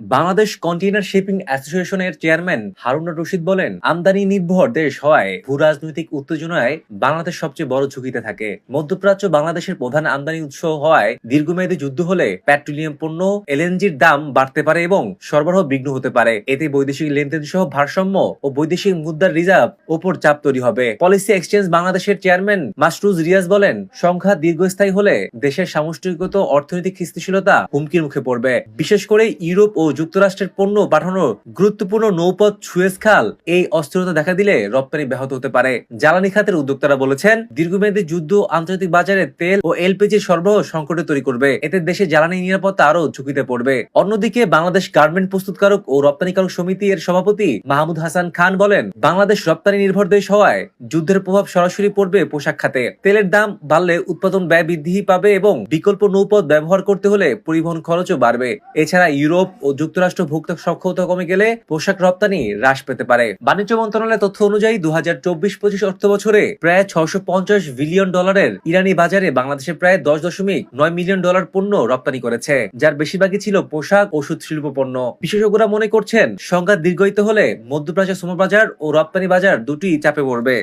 Bangladesh container shipping অ্যাসোসিয়েশনের chairman Harunur Rashid বলেন, আমদানি নির্ভর দেশ হওয়ায় ভূ রাজনৈতিক উত্তেজনায় বাংলাদেশ সবচেয়ে বড় ঝুঁকিতে থাকে। মধ্যপ্রাচ্য বাংলাদেশের প্রধান আমদানি উৎস হওয়ায় দীর্ঘমেয়াদী যুদ্ধ হলে পেট্রোলিয়াম পণ্য এলএনজির দাম বাড়তে পারে এবং সরবরাহ বিঘ্ন হতে পারে। এতে বৈদেশিক লেনদেন সহ ভারসাম্য ও বৈদেশিক মুদ্রার রিজার্ভ ওপর চাপ তৈরি হবে। পলিসি এক্সচেঞ্জ বাংলাদেশের চেয়ারম্যান মাসরুজ রিয়াজ বলেন, সংখ্যা দীর্ঘস্থায়ী হলে দেশের সামষ্টিকগত অর্থনৈতিক স্থিতিশীলতা হুমকির মুখে পড়বে। বিশেষ করে ইউরোপ ও যুক্তরাষ্ট্রের পণ্য পাঠানোর গুরুত্বপূর্ণ নৌপথ সুয়েজ খাল এই অস্থিরতা দেখা দিলে রপ্তানি ব্যাহত হতে পারে। জ্বালানি খাতের উদ্যোক্তারা বলেছেন, দীর্ঘমেয়াদী যুদ্ধ আন্তর্জাতিক বাজারে তেল ও এলপিজি সরবরাহ সংকটে তৈরি করবে। এতে দেশে জ্বালানি নিরাপত্তা আরো ঝুঁকিতে পড়বে। অন্যদিকে বাংলাদেশ গার্মেন্ট প্রস্তুতকারক ও রপ্তানিকারক সমিতি এর সভাপতি মাহমুদ হাসান খান বলেন, বাংলাদেশ রপ্তানি নির্ভর দেশ হওয়ায় যুদ্ধের প্রভাব সরাসরি পড়বে পোশাক খাতে। তেলের দাম বাড়লে উৎপাদন ব্যয় বৃদ্ধি পাবে এবং বিকল্প নৌপথ ব্যবহার করতে হলে পরিবহন খরচও বাড়বে। এছাড়া ইউরোপ ও যুক্তরাষ্ট্র ভোক্তা সক্ষমতা কমে গেলে পোশাক রপ্তানি হ্রাস পেতে পারে। বাণিজ্য মন্ত্রণালয়ের তথ্য অনুযায়ী 2024-25 অর্থ বছরে প্রায় 650 বিলিয়ন ডলারের ইরানি বাজারে বাংলাদেশে প্রায় 10.9 মিলিয়ন ডলার পণ্য রপ্তানি করেছে, যার বেশিরভাগই ছিল পোশাক, ওষুধ শিল্প পণ্য। বিশেষজ্ঞরা মনে করছেন, সংঘাত দীর্ঘায়িত হলে মধ্যপ্রাচ্য শ্রম বাজার ও রপ্তানি বাজার দুটি চাপে পড়বে।